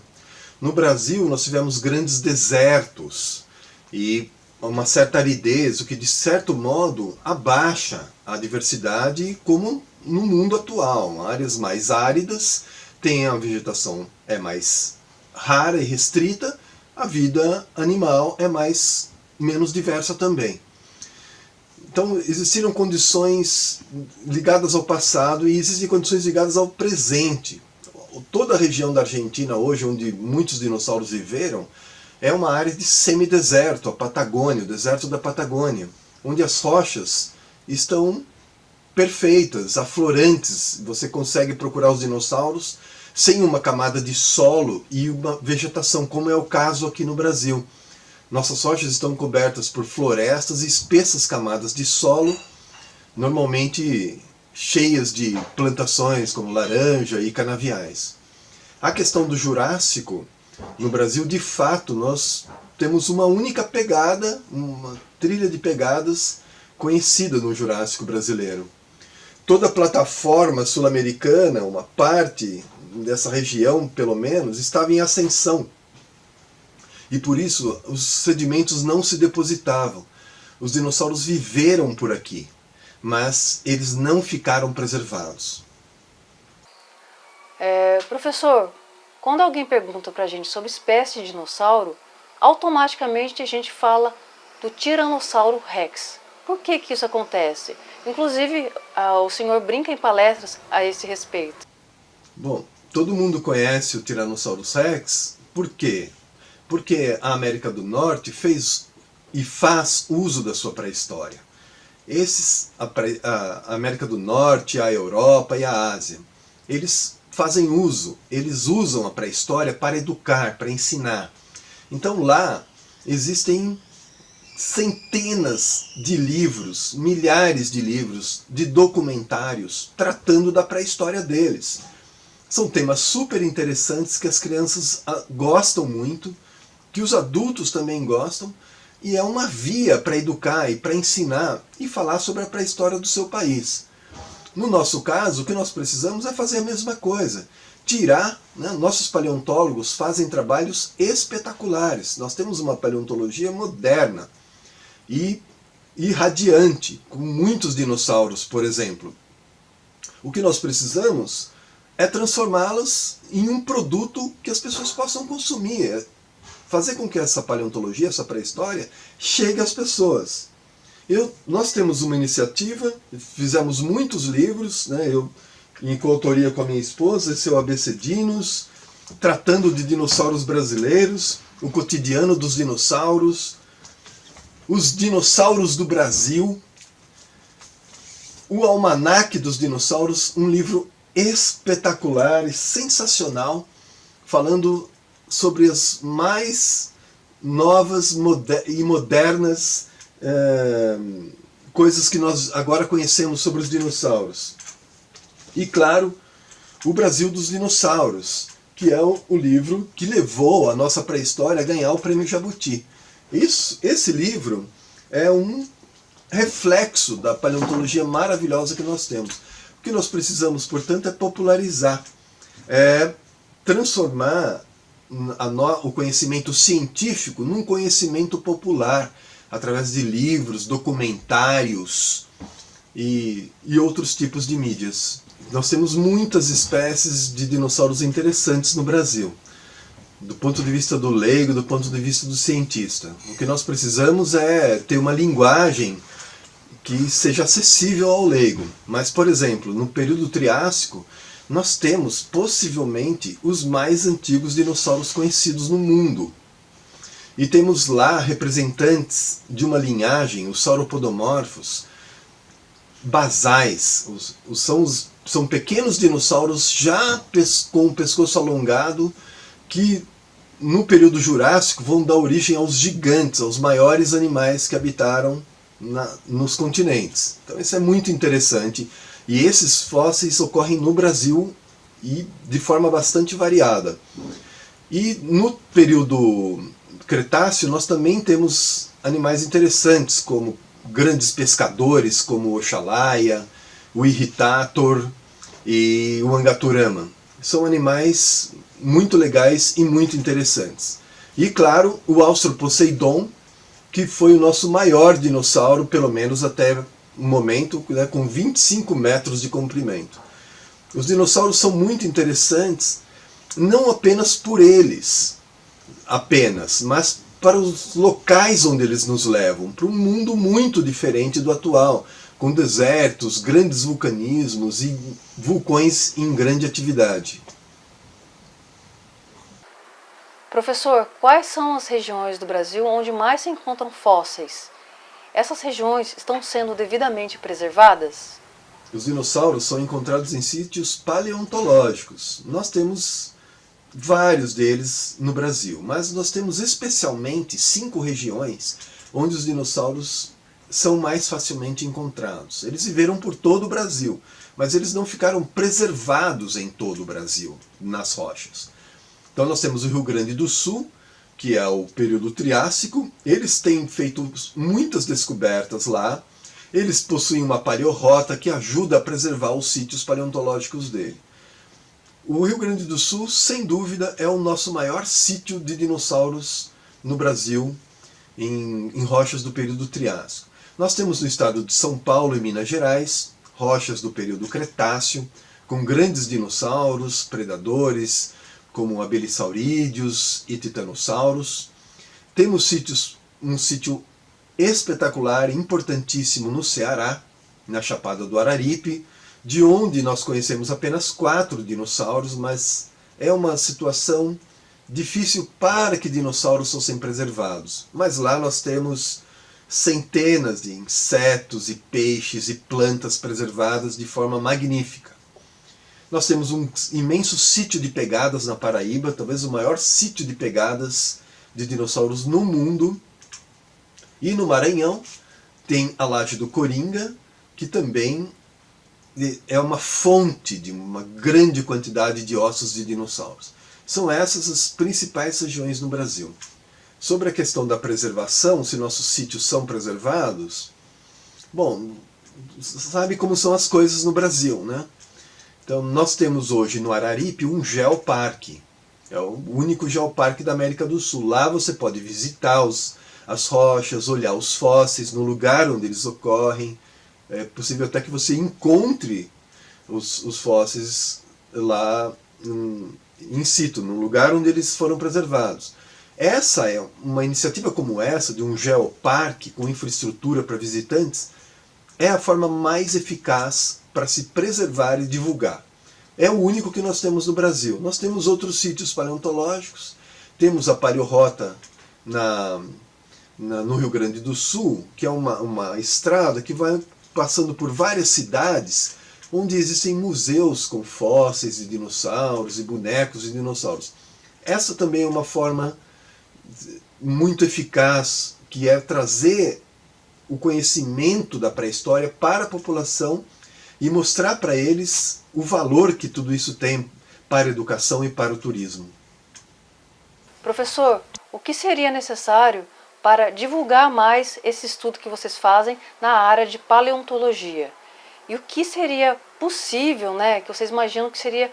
No Brasil, nós tivemos grandes desertos e uma certa aridez, o que de certo modo abaixa a diversidade, como no mundo atual. Áreas mais áridas, tem a vegetação é mais rara e restrita, a vida animal é menos diversa também. Então existiram condições ligadas ao passado e existem condições ligadas ao presente. toda a região da Argentina hoje, onde muitos dinossauros viveram, é uma área de semideserto, a Patagônia, o deserto da Patagônia, onde as rochas estão perfeitas, aflorantes. Você consegue procurar os dinossauros sem uma camada de solo e uma vegetação, como é o caso aqui no Brasil. Nossas rochas estão cobertas por florestas e espessas camadas de solo, normalmente cheias de plantações como laranja e canaviais. A questão do Jurássico, no Brasil, de fato, nós temos uma única pegada, uma trilha de pegadas conhecida no Jurássico brasileiro. Toda a plataforma sul-americana, uma parte dessa região, pelo menos, estava em ascensão. E por isso os sedimentos não se depositavam. Os dinossauros viveram por aqui, mas eles não ficaram preservados. Professor, quando alguém pergunta para a gente sobre espécie de dinossauro, automaticamente a gente fala do Tiranossauro Rex. Por que isso acontece? Inclusive, o senhor brinca em palestras a esse respeito. Bom, todo mundo conhece o Tyrannosaurus Rex. Por quê? Porque a América do Norte fez e faz uso da sua pré-história. A América do Norte, a Europa e a Ásia, eles fazem uso, eles usam a pré-história para educar, para ensinar. Então lá existem centenas de livros, milhares de livros, de documentários tratando da pré-história deles. São temas super interessantes que as crianças gostam muito, que os adultos também gostam, e é uma via para educar e para ensinar e falar sobre a pré-história do seu país. No nosso caso, o que nós precisamos é fazer a mesma coisa. Tirar, nossos paleontólogos fazem trabalhos espetaculares. Nós temos uma paleontologia moderna e irradiante, com muitos dinossauros, por exemplo. O que nós precisamos é transformá-los em um produto que as pessoas possam consumir. Fazer com que essa paleontologia, essa pré-história, chegue às pessoas. Nós temos uma iniciativa, fizemos muitos livros, eu em coautoria com a minha esposa, esse é o ABC Dinos, tratando de dinossauros brasileiros, o cotidiano dos dinossauros, os dinossauros do Brasil, o Almanaque dos Dinossauros, um livro espetacular e sensacional, falando sobre as mais novas e modernas coisas que nós agora conhecemos sobre os dinossauros. E claro, o Brasil dos Dinossauros, que é o livro que levou a nossa pré-história a ganhar o Prêmio Jabuti. Esse livro é um reflexo da paleontologia maravilhosa que nós temos. O que nós precisamos, portanto, é popularizar, transformar o conhecimento científico num conhecimento popular, através de livros, documentários e outros tipos de mídias. Nós temos muitas espécies de dinossauros interessantes no Brasil, do ponto de vista do leigo, do ponto de vista do cientista. O que nós precisamos é ter uma linguagem que seja acessível ao leigo. Mas, por exemplo, no período Triássico, nós temos possivelmente os mais antigos dinossauros conhecidos no mundo. E temos lá representantes de uma linhagem, os sauropodomorfos, basais. São pequenos dinossauros já com o pescoço alongado que no período Jurássico vão dar origem aos gigantes, aos maiores animais que habitaram nos continentes. Então isso é muito interessante. E esses fósseis ocorrem no Brasil e de forma bastante variada. E no período Cretáceo nós também temos animais interessantes, como grandes pescadores, como o Oxalaia, o Irritator e o Angaturama. São animais muito legais e muito interessantes. E claro, o Australoposeidon, que foi o nosso maior dinossauro, pelo menos até o momento, com 25 metros de comprimento. Os dinossauros são muito interessantes, não apenas por eles, mas para os locais onde eles nos levam, para um mundo muito diferente do atual, com desertos, grandes vulcanismos e vulcões em grande atividade. Professor, quais são as regiões do Brasil onde mais se encontram fósseis? Essas regiões estão sendo devidamente preservadas? Os dinossauros são encontrados em sítios paleontológicos. Nós temos vários deles no Brasil, mas nós temos especialmente 5 regiões onde os dinossauros são mais facilmente encontrados. Eles viveram por todo o Brasil, mas eles não ficaram preservados em todo o Brasil, nas rochas. Então nós temos o Rio Grande do Sul, que é o período Triássico. Eles têm feito muitas descobertas lá. Eles possuem uma paleorrota que ajuda a preservar os sítios paleontológicos dele. O Rio Grande do Sul, sem dúvida, é o nosso maior sítio de dinossauros no Brasil, em rochas do período Triássico. Nós temos no estado de São Paulo e Minas Gerais, rochas do período Cretáceo, com grandes dinossauros, predadores, como Abelissaurídeos e Titanossauros. Temos um sítio espetacular, importantíssimo no Ceará, na Chapada do Araripe, de onde nós conhecemos apenas 4 dinossauros, mas é uma situação difícil para que dinossauros fossem preservados. Mas lá nós temos centenas de insetos e peixes e plantas preservadas de forma magnífica. Nós temos um imenso sítio de pegadas na Paraíba, talvez o maior sítio de pegadas de dinossauros no mundo. E no Maranhão tem a Laje do Coringa, que também é uma fonte de uma grande quantidade de ossos de dinossauros. São essas as principais regiões no Brasil. Sobre a questão da preservação, se nossos sítios são preservados, bom, sabe como são as coisas no Brasil, né? Então nós temos hoje no Araripe um geoparque. É o único geoparque da América do Sul. Lá você pode visitar as rochas, olhar os fósseis no lugar onde eles ocorrem. É possível até que você encontre os fósseis lá in situ, no lugar onde eles foram preservados. Uma iniciativa como essa, de um geoparque com infraestrutura para visitantes, é a forma mais eficaz para se preservar e divulgar. É o único que nós temos no Brasil. Nós temos outros sítios paleontológicos, temos a Paleorrota no Rio Grande do Sul, que é uma estrada que vai passando por várias cidades, onde existem museus com fósseis de dinossauros e bonecos de dinossauros. Essa também é uma forma muito eficaz, que é trazer o conhecimento da pré-história para a população e mostrar para eles o valor que tudo isso tem para a educação e para o turismo. Professor, o que seria necessário para divulgar mais esse estudo que vocês fazem na área de paleontologia? E o que seria possível, né, que vocês imaginam que seria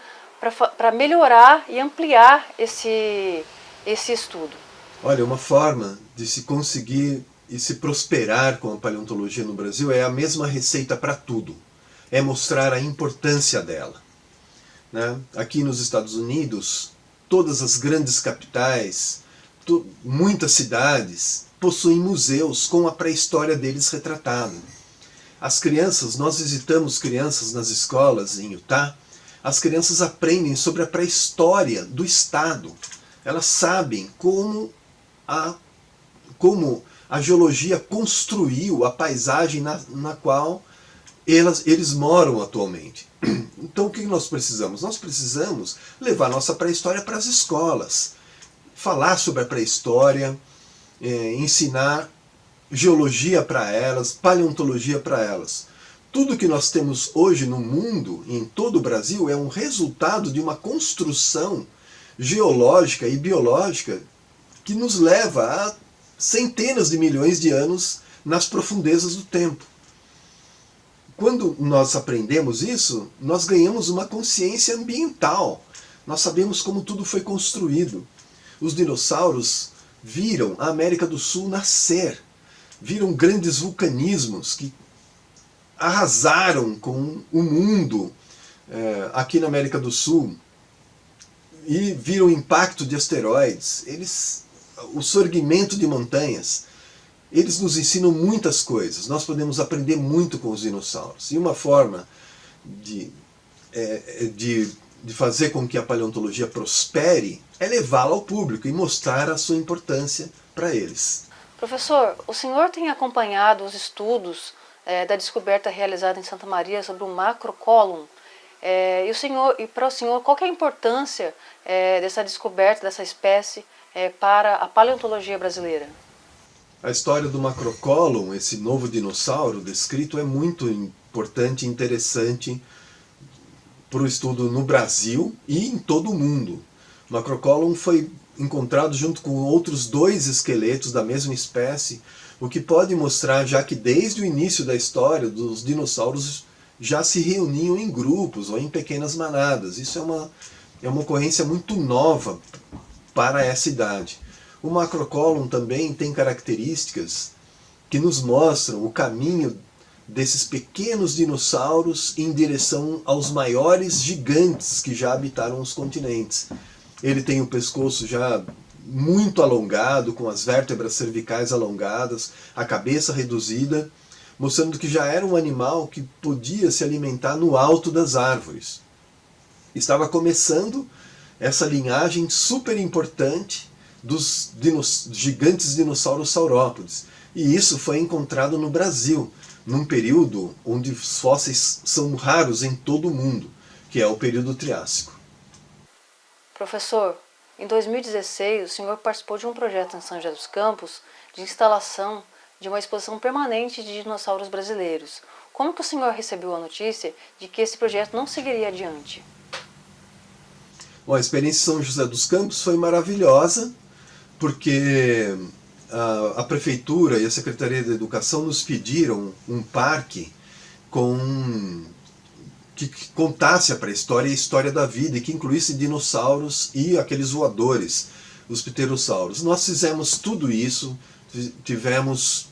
para melhorar e ampliar esse estudo? Olha, uma forma de se conseguir e se prosperar com a paleontologia no Brasil é a mesma receita para tudo. É mostrar a importância dela, né? Aqui nos Estados Unidos, todas as grandes capitais, muitas cidades possuem museus com a pré-história deles retratada. As crianças, nós visitamos crianças nas escolas em Utah, as crianças aprendem sobre a pré-história do estado. Elas sabem como a geologia construiu a paisagem na qual eles moram atualmente. Então o que nós precisamos? Nós precisamos levar nossa pré-história para as escolas, falar sobre a pré-história, ensinar geologia para elas, paleontologia para elas. Tudo que nós temos hoje no mundo, em todo o Brasil, é um resultado de uma construção geológica e biológica que nos leva a centenas de milhões de anos nas profundezas do tempo. Quando nós aprendemos isso, nós ganhamos uma consciência ambiental. Nós sabemos como tudo foi construído. Os dinossauros viram a América do Sul nascer, viram grandes vulcanismos que arrasaram com o mundo aqui na América do Sul, e viram o impacto de asteroides, o surgimento de montanhas. Eles nos ensinam muitas coisas, nós podemos aprender muito com os dinossauros. E uma forma de de fazer com que a paleontologia prospere é levá-la ao público e mostrar a sua importância para eles. Professor, o senhor tem acompanhado os estudos da descoberta realizada em Santa Maria sobre o macrocólum? E para o senhor, qual que é a importância dessa descoberta, dessa espécie, para a paleontologia brasileira? A história do macrocólum, esse novo dinossauro descrito, é muito importante e interessante para o estudo no Brasil e em todo o mundo. O macrocólum foi encontrado junto com outros 2 esqueletos da mesma espécie, o que pode mostrar já que desde o início da história os dinossauros já se reuniam em grupos ou em pequenas manadas. Isso é uma ocorrência muito nova para essa idade. O macrocólum também tem características que nos mostram o caminho desses pequenos dinossauros em direção aos maiores gigantes que já habitaram os continentes. Ele tem o pescoço já muito alongado, com as vértebras cervicais alongadas, a cabeça reduzida, mostrando que já era um animal que podia se alimentar no alto das árvores. Estava começando essa linhagem super importante dos gigantes dinossauros saurópodes. E isso foi encontrado no Brasil, num período onde os fósseis são raros em todo o mundo, que é o período Triássico. Professor, em 2016 o senhor participou de um projeto em São José dos Campos de instalação de uma exposição permanente de dinossauros brasileiros. Como que o senhor recebeu a notícia de que esse projeto não seguiria adiante? Bom, a experiência em São José dos Campos foi maravilhosa, porque a Prefeitura e a Secretaria da Educação nos pediram um parque que contasse a pré-história e a história da vida, e que incluísse dinossauros e aqueles voadores, os pterossauros. Nós fizemos tudo isso, tivemos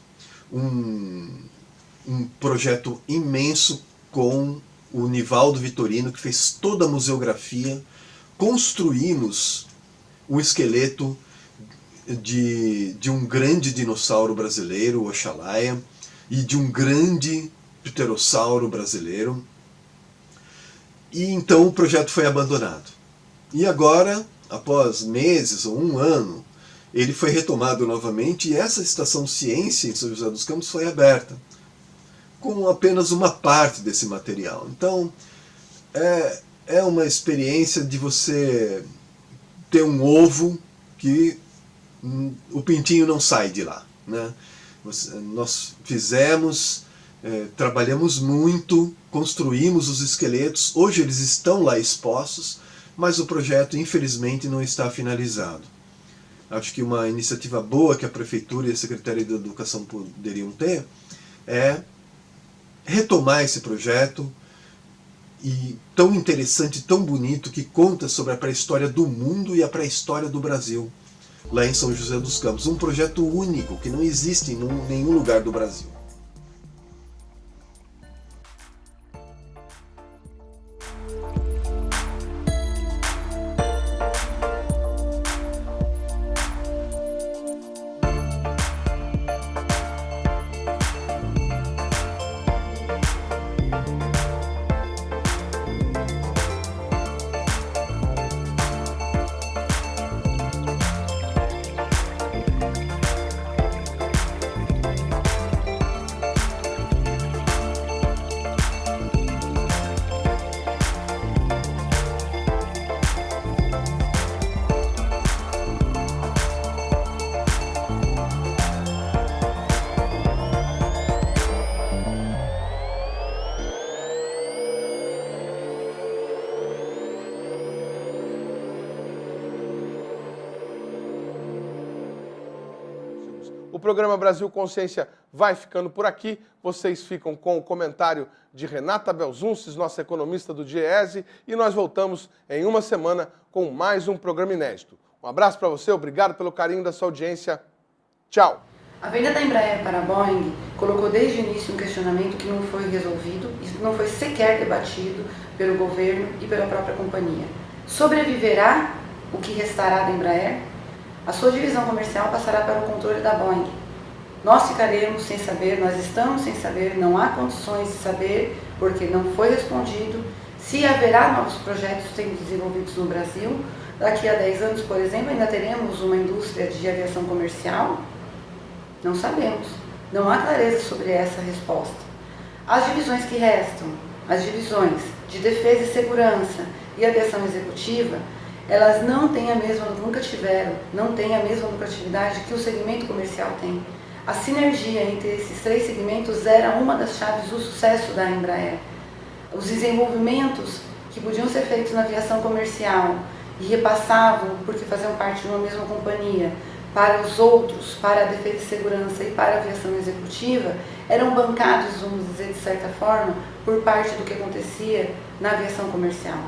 um projeto imenso com o Nivaldo Vitorino, que fez toda a museografia. Construímos o esqueleto de um grande dinossauro brasileiro, o Oxalaia, e de um grande pterossauro brasileiro. E então o projeto foi abandonado. E agora, após meses ou 1 ano, ele foi retomado novamente, e essa estação Ciência em São José dos Campos foi aberta, com apenas uma parte desse material. Então, é uma experiência de você ter um ovo que o pintinho não sai de lá, né? Nós fizemos, trabalhamos muito, construímos os esqueletos, hoje eles estão lá expostos, mas o projeto infelizmente não está finalizado. Acho que uma iniciativa boa que a Prefeitura e a Secretaria da Educação poderiam ter é retomar esse projeto, e tão interessante, tão bonito, que conta sobre a pré-história do mundo e a pré-história do Brasil, lá em São José dos Campos. Um projeto único, que não existe em nenhum lugar do Brasil. O programa Brasil Consciência vai ficando por aqui. Vocês ficam com o comentário de Renata Belzunces, nossa economista do DIEESE, e nós voltamos em 1 semana com mais um programa inédito. Um abraço para você, obrigado pelo carinho da sua audiência. Tchau! A venda da Embraer para a Boeing colocou desde o início um questionamento que não foi resolvido e não foi sequer debatido pelo governo e pela própria companhia. Sobreviverá o que restará da Embraer? A sua divisão comercial passará para o controle da Boeing. Nós ficaremos sem saber, nós estamos sem saber, não há condições de saber, porque não foi respondido Se haverá novos projetos sendo desenvolvidos no Brasil, daqui a 10 anos, por exemplo, ainda teremos uma indústria de aviação comercial? Não sabemos. Não há clareza sobre essa resposta. As divisões que restam, as divisões de defesa e segurança e aviação executiva, elas não têm a mesma, nunca tiveram, não têm a mesma lucratividade que o segmento comercial tem. A sinergia entre esses três segmentos era uma das chaves do sucesso da Embraer. Os desenvolvimentos que podiam ser feitos na aviação comercial e repassavam, porque faziam parte de uma mesma companhia, para os outros, para a defesa e segurança e para a aviação executiva, eram bancados, vamos dizer de certa forma, por parte do que acontecia na aviação comercial.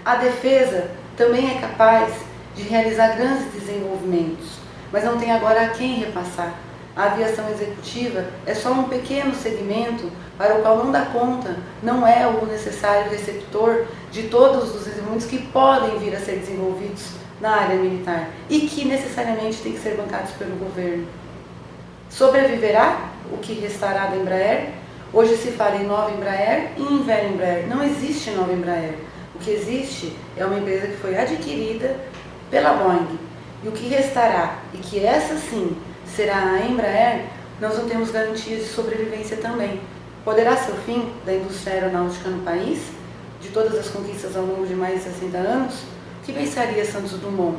A defesa também é capaz de realizar grandes desenvolvimentos, mas não tem agora a quem repassar. A aviação executiva é só um pequeno segmento para o qual não dá conta, não é o necessário receptor de todos os desenvolvimentos que podem vir a ser desenvolvidos na área militar e que necessariamente têm que ser bancados pelo governo. Sobreviverá o que restará da Embraer? Hoje se fala em nova Embraer e em velha Embraer. Não existe nova Embraer. O que existe é uma empresa que foi adquirida pela Boeing. E o que restará, e que essa sim será a Embraer, nós não temos garantias de sobrevivência também. Poderá ser o fim da indústria aeronáutica no país, de todas as conquistas ao longo de mais de 60 anos? O que pensaria Santos Dumont?